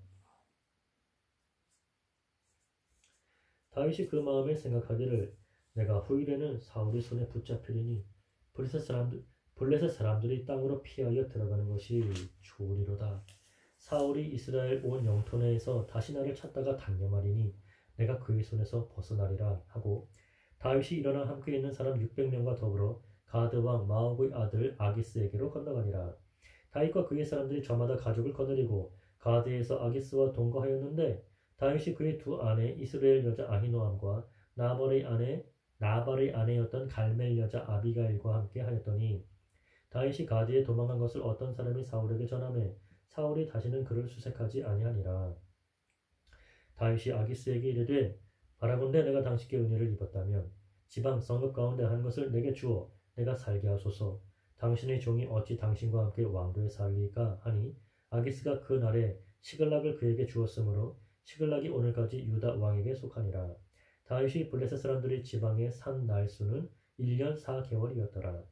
다윗이 그 마음에 생각하기를 내가 후일에는 사울의 손에 붙잡히리니 블레셋 사람들이 땅으로 피하여 들어가는 것이 좋으리로다. 사울이 이스라엘 온 영토 내에서 다시 나를 찾다가 단념하리니 내가 그의 손에서 벗어나리라 하고 다윗이 일어나 함께 있는 사람 600명과 더불어 가드 왕 마옥의 아들 아기스에게로 건너가니라. 다윗과 그의 사람들이 저마다 가족을 거느리고 가드에서 아기스와 동거하였는데 다윗이 그의 두 아내 이스라엘 여자 아히노암과 나발의 아내였던 갈멜 여자 아비가일과 함께 하였더니 다윗이 가드에 도망간 것을 어떤 사람이 사울에게 전하매 사울이 다시는 그를 수색하지 아니하니라. 다윗이 아기스에게 이르되 바라건대 내가 당신께 은혜를 입었다면 지방 성읍 가운데 한 것을 내게 주어 내가 살게 하소서. 당신의 종이 어찌 당신과 함께 왕도에 살리까 하니 아기스가 그 날에 시글락을 그에게 주었으므로 시글락이 오늘까지 유다 왕에게 속하니라. 다윗이 블레셋 사람들이 지방에 산 날수는 1년 4개월이었더라.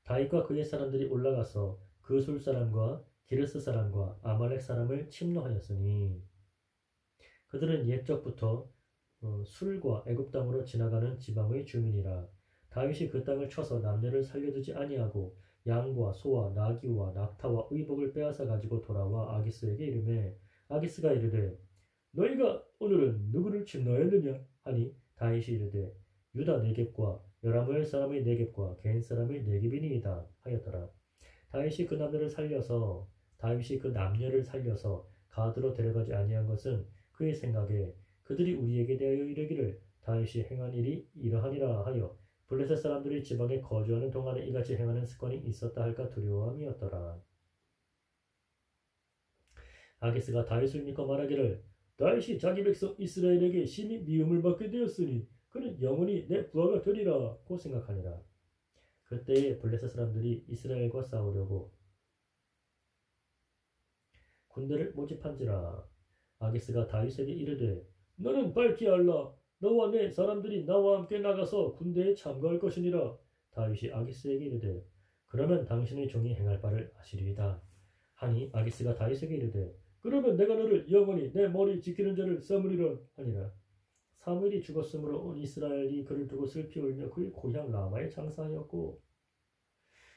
다윗과 그의 사람들이 올라가서 그술 사람과 기르스 사람과 아말렉 사람을 침노하였으니 그들은 옛적부터 술과 애굽 땅으로 지나가는 지방의 주민이라. 다윗이 그 땅을 쳐서 남녀를 살려두지 아니하고 양과 소와 나귀와 낙타와 의복을 빼앗아 가지고 돌아와 아기스에게 이르매 아기스가 이르되 너희가 오늘은 누구를 침노하였느냐 하니 다윗이 이르되 유다 네겝과 여라무엘 사람의 네겝과 겐 사람의 네겝이니이다 하였더라. 다윗이 그 남녀를 살려서 가드로 데려가지 아니한 것은 그의 생각에 그들이 우리에게 대하여 이르기를 다윗이 행한 일이 이러하니라 하여 블레셋 사람들이 지방에 거주하는 동안에 이같이 행하는 습관이 있었다 할까 두려움이었더라. 아기스가 다윗을 믿고 말하기를 다윗이 자기 백성 이스라엘에게 심히 미움을 받게 되었으니 그는 영원히 내 부하가 되리라 고 생각하니라. 그때에 블레셋 사람들이 이스라엘과 싸우려고 군대를 모집한지라. 아기스가 다윗에게 이르되 너는 밝히 알라. 너와 내 사람들이 나와 함께 나가서 군대에 참가할 것이니라. 다윗이 아기스에게 이르되 그러면 당신의 종이 행할 바를 아시리이다 하니 아기스가 다윗에게 이르되 그러면 내가 너를 영원히 내 머리 지키는 자를 삼으리라 하니라. 사무엘이 죽었으므로 온 이스라엘이 그를 두고 슬피 울며 그의 고향 라마에 장사하였고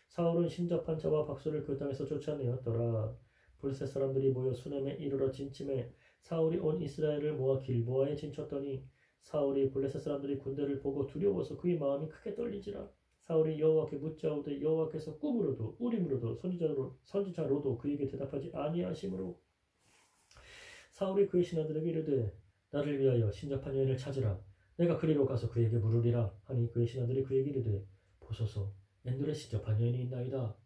사울은 신접한 자와 박수를 그 땅에서 쫓아내었더라. 블레셋 사람들이 모여 수넴에 이르러 진침해 사울이 온 이스라엘을 모아 길보아에 진쳤더니 사울이 블레셋 사람들이 군대를 보고 두려워서 그의 마음이 크게 떨리지라. 사울이 여호와께 묻자오되 여호와께서 꿈으로도 우림으로도 선지자로도 그에게 대답하지 아니하시므로 사울이 그의 신하들에게 이르되 나를 위하여 신접한 여인을 찾으라. 내가 그리로 가서 그에게 물으리라 하니 그의 신하들이 그에게 이르되 보소서 엔돌에 신접한 여인이 있나이다.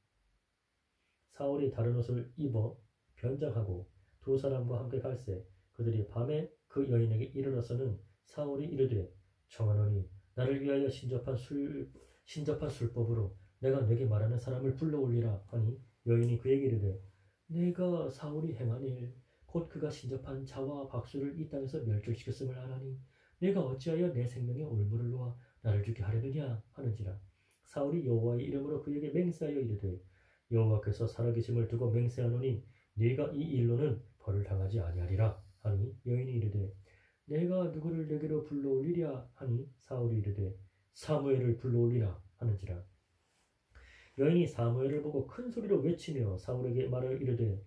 사울이 다른 옷을 입어 변장하고 두 사람과 함께 갈새 그들이 밤에 그 여인에게 이르러서는 사울이 이르되 청하노니 나를 위하여 신접한 술법으로 내가 내게 말하는 사람을 불러올리라 하니 여인이 그에게 이르되 내가 사울이 행한 일 곧 그가 신접한 자와 박수를 이 땅에서 멸절시켰음을 아나니 내가 어찌하여 내 생명에 올무를 놓아 나를 죽게 하려느냐 하는지라. 사울이 여호와의 이름으로 그에게 맹세하여 이르되 여호와께서 살아계심을 두고 맹세하노니 네가 이 일로는 벌을 당하지 아니하리라 하니 여인이 이르되 내가 누구를 내게로 불러올리랴 하니 사울이 이르되 사무엘을 불러올리라 하는지라. 여인이 사무엘을 보고 큰 소리로 외치며 사울에게 말을 이르되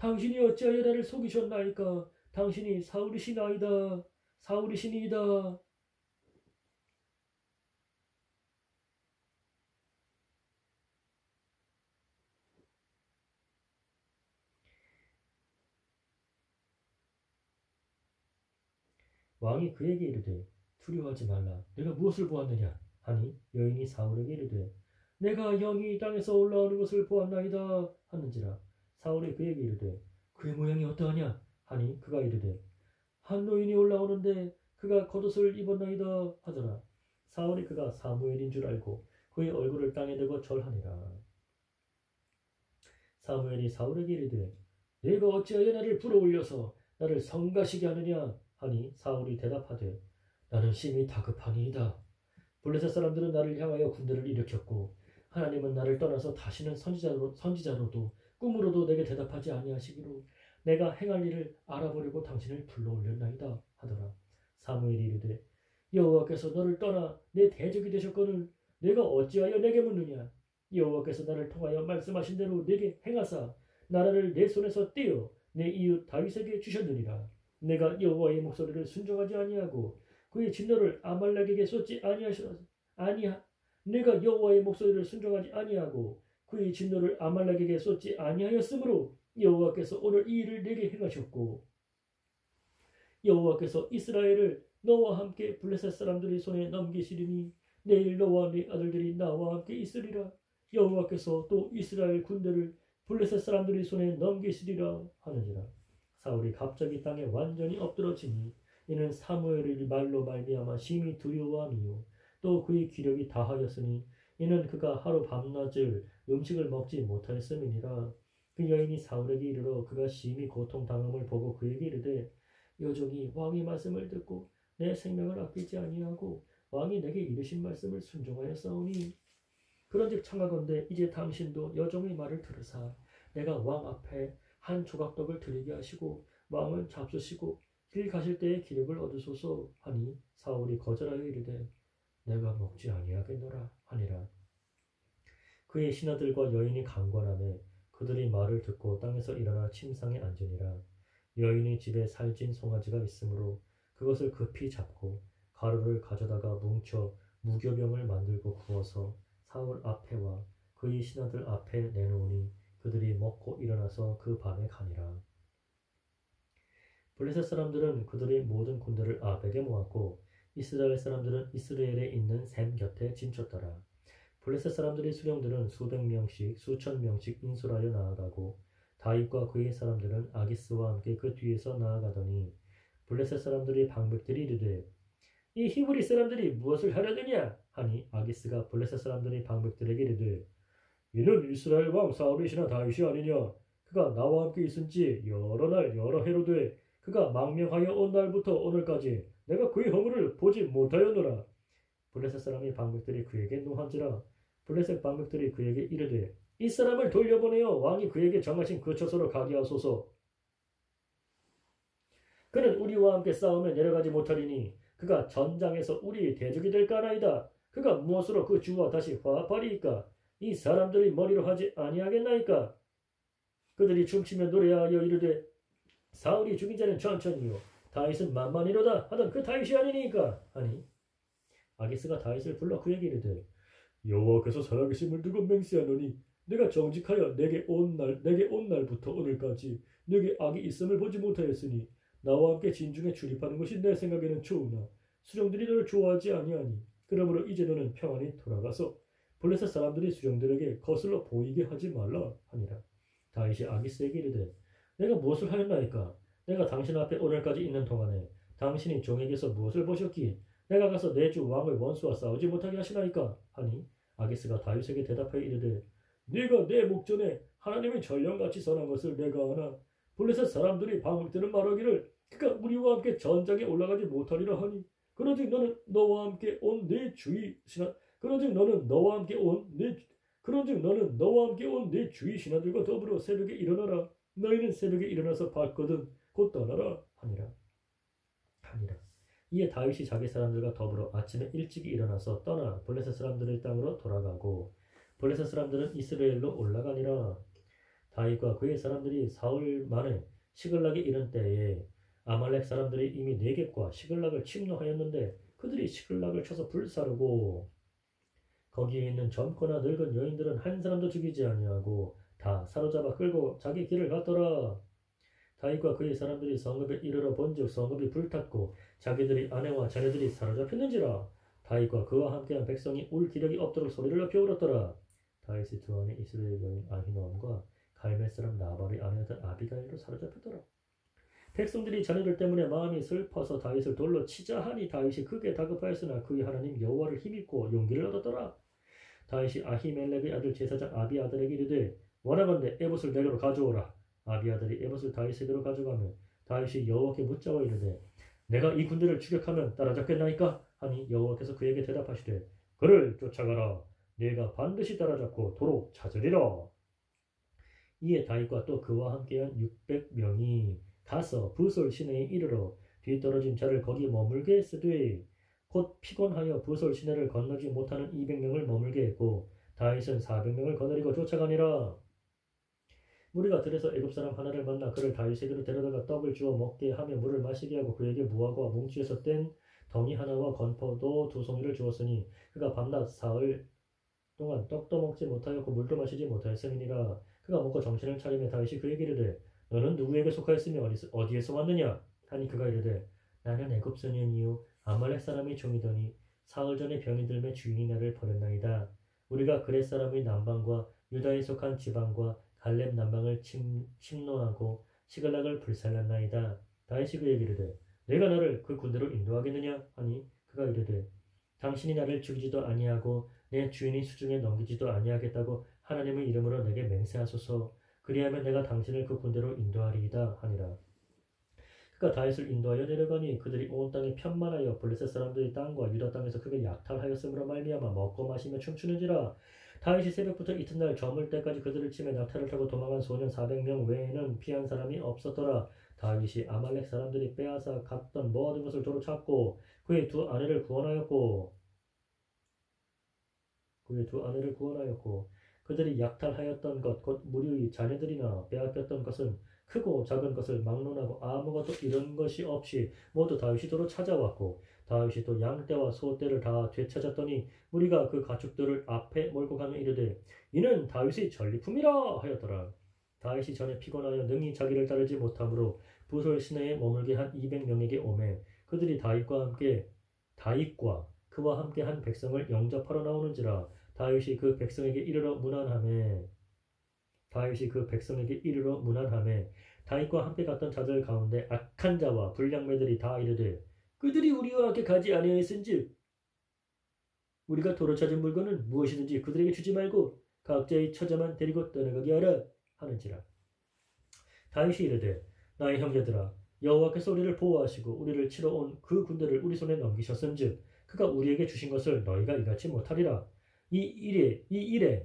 당신이 어찌하여 나를 속이셨나이까. 당신이 사울이시나이다. 사울이시니이다. 왕이 그에게 이르되 두려워하지 말라. 내가 무엇을 보았느냐 하니 여인이 사울에게 이르되 내가 영이 땅에서 올라오는 것을 보았나이다 하는지라. 사울이 그에게 이르되 그의 모양이 어떠하냐 하니 그가 이르되 한 노인이 올라오는데 그가 겉옷을 입었나이다 하더라. 사울이 그가 사무엘인 줄 알고 그의 얼굴을 땅에 대고 절하니라. 사무엘이 사울에게 이르되 내가 어찌하여 나를 불어올려서 나를 성가시게 하느냐 하니 사울이 대답하되 나는 심히 다급하니이다. 블레셋 사람들은 나를 향하여 군대를 일으켰고 하나님은 나를 떠나서 다시는 선지자로도 꿈으로도 내게 대답하지 아니하시기로 내가 행할 일을 알아보려고 당신을 불러올렸나이다 하더라. 사무엘이 이르되 여호와께서 너를 떠나 내 대적이 되셨거늘 내가 어찌하여 내게 묻느냐. 여호와께서 나를 통하여 말씀하신 대로 내게 행하사 나라를 내 손에서 떼어 내 이웃 다윗에게 주셨느니라. 내가 여호와의 목소리를 순종하지 아니하고 그의 진노를 아말렉에게 쏟지 내가 여호와의 목소리를 순종하지 아니하고 그의 진노를 아말렉에게 쏟지 아니하였으므로 여호와께서 오늘 이 일을 내게 행하셨고 여호와께서 이스라엘을 너와 함께 블레셋 사람들의 손에 넘기시리니 내일 너와 네 아들들이 나와 함께 있으리라. 여호와께서 또 이스라엘 군대를 블레셋 사람들의 손에 넘기시리라 하느니라. 사울이 갑자기 땅에 완전히 엎드러지니 이는 사무엘의 말로 말미암아 심히 두려워함이요 또 그의 기력이 다하였으니 이는 그가 하루 밤낮을 음식을 먹지 못하였음이니라. 그 여인이 사울에게 이르러 그가 심히 고통당함을 보고 그에게 이르되 여종이 왕의 말씀을 듣고 내 생명을 아끼지 아니하고 왕이 내게 이르신 말씀을 순종하였사오니 그런즉 청하건대 이제 당신도 여종의 말을 들으사 내가 왕 앞에 한 조각떡을 드리게 하시고 왕을 잡수시고 길 가실 때에 기력을 얻으소서 하니 사울이 거절하여 이르되 내가 먹지 아니하겠노라 하니라. 그의 신하들과 여인이 강권하매 그들이 말을 듣고 땅에서 일어나 침상에 앉으니라. 여인의 집에 살찐 송아지가 있으므로 그것을 급히 잡고 가루를 가져다가 뭉쳐 무교병을 만들고 구워서 사울 앞에와 그의 신하들 앞에 내놓으니 그들이 먹고 일어나서 그 밤에 가니라. 블레셋 사람들은 그들의 모든 군대를 아벡에 모았고 이스라엘 사람들은 이스라엘에 있는 샘 곁에 진쳤더라. 블레셋 사람들의 수령들은 수백 명씩 수천 명씩 인솔하여 나아가고 다윗과 그의 사람들은 아기스와 함께 그 뒤에서 나아가더니 블레셋 사람들의 방백들이 이르되 이 히브리 사람들이 무엇을 하려느냐 하니 아기스가 블레셋 사람들의 방백들에게 이르되 이는 이스라엘 왕 사울이시나 다윗이 아니냐 그가 나와 함께 있은지 여러 날 여러 해로 돼 그가 망명하여 온 날부터 오늘까지 내가 그의 허물을 보지 못하였노라. 블레셋 사람의 방백들이 그에게 노한지라 블레셋 방백들이 그에게 이르되 이 사람을 돌려보내어 왕이 그에게 정하신 그 처소로 가게 하소서. 그는 우리와 함께 싸우며 내려가지 못하리니 그가 전장에서 우리의 대적이 될까나이다. 그가 무엇으로 그 주와 다시 화합하리이까? 이 사람들이 머리로 하지 아니하겠나이까? 그들이 춤추며 노래하여 이르되 사울이 죽인 자는 천천히요 다윗은 만만이로다 하던 그 다윗이 아니니까 하니 아기스가 다윗을 불러 그에게 이르되 여호와께서 살아계심을 두고 맹세하노니 내가 정직하여 내게 온 날부터 오늘까지 내게 악이 있음을 보지 못하였으니 나와 함께 진중에 출입하는 것이 내 생각에는 좋으나 수령들이 너를 좋아하지 아니하니 그러므로 이제 너는 평안히 돌아가서 블레셋 사람들이 수령들에게 거슬러 보이게 하지 말라 하니라. 다윗이 아기스에게 이르되 내가 무엇을 하였나이까? 내가 당신 앞에 오늘까지 있는 동안에 당신이 종에게서 무엇을 보셨기에 내가 가서 내 주 왕의 원수와 싸우지 못하게 하시나이까? 하니 아기스가 다윗에게 대답하여 이르되 네가 내 목전에 하나님의 전령같이 선한 것을 내가 아나 블레셋 사람들이 방울때는 말하기를 그가 우리와 함께 전장에 올라가지 못하리라 하니 그러즉 너는 너와 함께 온 내 주의 신하들과 더불어 새벽에 일어나라. 너희는 새벽에 일어나서 받거든 곧 떠나라 하니라. 이에 다윗이 자기 사람들과 더불어 아침에 일찍 일어나서 떠나 블레셋 사람들의 땅으로 돌아가고 블레셋 사람들은 이스라엘로 올라가니라. 다윗과 그의 사람들이 사흘 만에 시글락에 이른 때에 아말렉 사람들이 이미 네겝과 시글락을 침노하였는데 그들이 시글락을 쳐서 불사르고 거기에 있는 젊거나 늙은 여인들은 한 사람도 죽이지 아니하고 다 사로잡아 끌고 자기 길을 갔더라. 다윗과 그의 사람들이 성읍에 이르러 본즉 성읍이 불탔고 자기들의 아내와 자녀들이 사로잡혔는지라. 다윗과 그와 함께한 백성이 울 기력이 없도록 소리를 높여 울었더라. 다윗의 두 아내 이스라엘 여인 아히노암과 갈멜 사람 나발의 아내였던 아비가일도 사로잡혔더라. 백성들이 자녀들 때문에 마음이 슬퍼서 다윗을 돌로 치자 하니 다윗이 크게 다급하였으나 그의 하나님 여호와를 힘입고 용기를 얻었더라. 다윗이 아히멜렉의 아들 제사장 아비아들에게 이르되 원하건대 에봇을 내게로 가져오라. 아비아들이 에봇을 다윗에게로 가져가며 다윗이 여호와께 묻자와 이르되 내가 이 군대를 추격하면 따라잡겠나이까? 하니 여호와께서 그에게 대답하시되 그를 쫓아가라. 네가 반드시 따라잡고 도로 찾으리라. 이에 다윗과 또 그와 함께한 600명이 가서 부솔 시내에 이르러 뒤떨어진 자를 거기 머물게 했으되 곧 피곤하여 부솔 시내를 건너지 못하는 200명을 머물게 했고 다윗은 400명을 거느리고 쫓아가니라. 무리가 들에서 애굽 사람 하나를 만나 그를 다윗에게로 데려다가 떡을 주어 먹게 하며 물을 마시게 하고 그에게 무화과 뭉치에서 뗀 덩이 하나와 건포도 2송이를 주었으니 그가 밤낮 사흘 동안 떡도 먹지 못하였고 물도 마시지 못하였음이니라. 그가 먹고 정신을 차리며 다윗이 그에게 이르되 너는 누구에게 속하였으며 어디에서 왔느냐? 하니 그가 이르되 나는 애굽 소년이요 아말렉 사람의 종이더니 사흘 전에 병이 들매 주인이 나를 버렸나이다. 우리가 그렛 사람의 남방과 유다에 속한 지방과 갈렙 남방을 침노하고 시글락을 불살랐나이다. 다윗이 그에게 이르되 내가 나를 그 군대로 인도하겠느냐? 하니 그가 이르되 당신이 나를 죽이지도 아니하고 내 주인의 수중에 넘기지도 아니하겠다고 하나님의 이름으로 내게 맹세하소서. 그리하면 내가 당신을 그 군대로 인도하리이다 하니라. 그가 다윗을 인도하여 내려가니 그들이 온 땅에 편만하여 블레셋 사람들의 땅과 유다 땅에서 크게 약탈하였으므로 말미암아 먹고 마시며 춤추는지라. 다윗이 새벽부터 이튿날 저물 때까지 그들을 치며 낙타를 타고 도망한 소년 400명 외에는 피한 사람이 없었더라. 다윗이 아말렉 사람들이 빼앗아 갔던 모든 것을 도로 찾고 그의 두 아내를 구원하였고 그들이 약탈하였던 것 곧 무리의 자녀들이나 빼앗겼던 것은 크고 작은 것을 막론하고 아무것도 잃은 것이 없이 모두 다윗이 도로 찾아왔고 다윗이 또 양떼와 소떼를 다 되찾았더니 무리가 그 가축들을 앞에 몰고 가며 이르되 이는 다윗의 전리품이라 하였더라. 다윗이 전에 피곤하여 능히 자기를 따르지 못하므로 부솔 시내에 머물게 한 200명에게 오매 그들이 다윗과 다윗과 그와 함께 한 백성을 영접하러 나오는지라. 다윗이 그 백성에게 이르러 무난함에 다윗과 함께 갔던 자들 가운데 악한 자와 불량매들이 다 이르되 그들이 우리와 함께 가지 아니하였은즉 우리가 도로 찾은 물건은 무엇이든지 그들에게 주지 말고 각자의 처자만 데리고 떠나가게 하라 하는지라. 다윗이 이르되 나의 형제들아 여호와께서 우리를 보호하시고 우리를 치러 온 그 군대를 우리 손에 넘기셨은즉 그가 우리에게 주신 것을 너희가 이같이 못하리라. 이 일에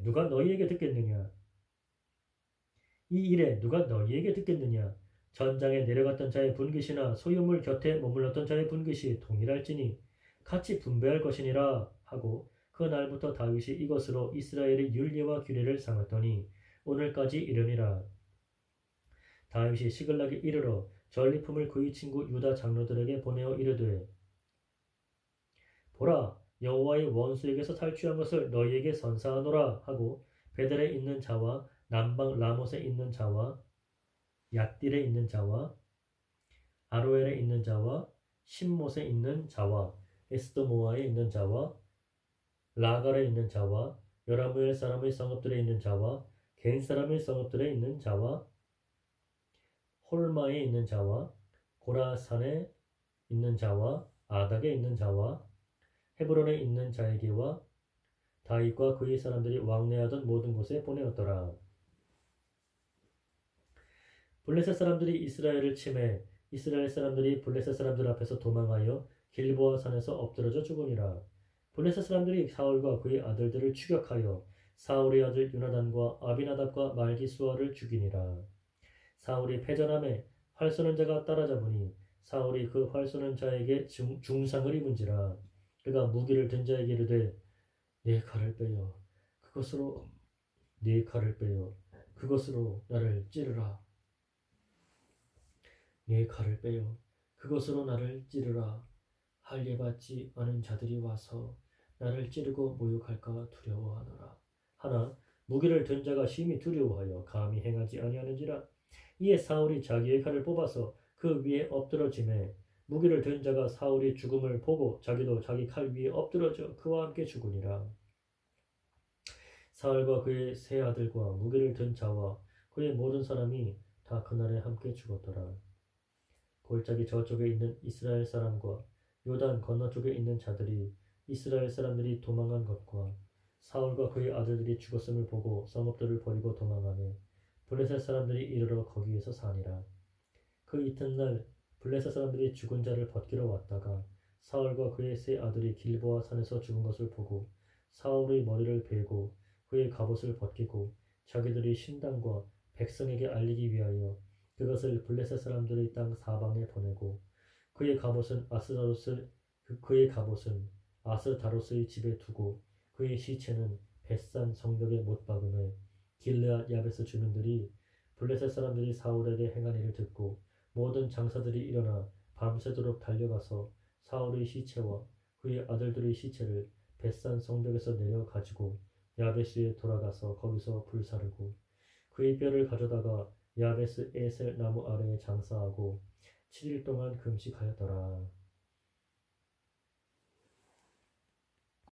누가 너희에게 듣겠느냐? 전장에 내려갔던 자의 분깃이나 소유물 곁에 머물렀던 자의 분깃이 동일할지니 같이 분배할 것이니라 하고 그 날부터 다윗이 이것으로 이스라엘의 율례와 규례를 삼았더니 오늘까지 이르니라. 다윗이 시글락에 이르러 전리품을 그의 친구 유다 장로들에게 보내어 이르되 보라 여호와의 원수에게서 탈취한 것을 너희에게 선사하노라 하고 베델에 있는 자와 남방 라못에 있는 자와 얏딜에 있는 자와 아로엘에 있는 자와 신못에 있는 자와 에스더모아에 있는 자와 라갈에 있는 자와 여라무엘 사람의 성읍들에 있는 자와 겐 사람의 성읍들에 있는 자와 홀마에 있는 자와 고라산에 있는 자와 아닥에 있는 자와 헤브론에 있는 자에게와 다윗과 그의 사람들이 왕래하던 모든 곳에 보내었더라. 블레셋 사람들이 이스라엘을 침해 이스라엘 사람들이 블레셋 사람들 앞에서 도망하여 길보아 산에서 엎드러져 죽으니라. 블레셋 사람들이 사울과 그의 아들들을 추격하여 사울의 아들 요나단과 아비나답과 말기수아를 죽이니라. 사울이 패전함에 활 쏘는 자가 따라잡으니 사울이 그 활 쏘는 자에게 중상을 입은지라. 그가 무기를 든 자에게 이르되 네 칼을 빼어 그것으로 나를 찌르라. 네 칼을 빼어 그것으로 나를 찌르라. 할례받지 않은 자들이 와서 나를 찌르고 모욕할까 두려워하노라. 하나 무기를 든 자가 심히 두려워하여 감히 행하지 아니하는지라. 이에 사울이 자기의 칼을 뽑아서 그 위에 엎드러지매 무기를 든 자가 사울이 죽음을 보고 자기도 자기 칼 위에 엎드러져 그와 함께 죽으니라. 사울과 그의 세 아들과 무기를 든 자와 그의 모든 사람이 다 그날에 함께 죽었더라. 골짜기 저쪽에 있는 이스라엘 사람과 요단 건너쪽에 있는 자들이 이스라엘 사람들이 도망한 것과 사울과 그의 아들들이 죽었음을 보고 성읍들을 버리고 도망하며 블레셋 사람들이 이르러 거기에서 사니라. 그 이튿날 블레셋 사람들이 죽은 자를 벗기러 왔다가 사울과 그의 세 아들이 길보아 산에서 죽은 것을 보고 사울의 머리를 베고 그의 갑옷을 벗기고 자기들이 신당과 백성에게 알리기 위하여 그것을 블레셋 사람들의 땅 사방에 보내고 그의 갑옷은 아스다로스의 집에 두고 그의 시체는 벳산 성벽에 못 박음에 길르앗 야베스 주민들이 블레셋 사람들이 사울에게 행한 일을 듣고 모든 장사들이 일어나 밤새도록 달려가서 사울의 시체와 그의 아들들의 시체를 벳산 성벽에서 내려 가지고 야베스에 돌아가서 거기서 불사르고 그의 뼈를 가져다가 야베스 에셀 나무 아래에 장사하고 7일 동안 금식하였더라.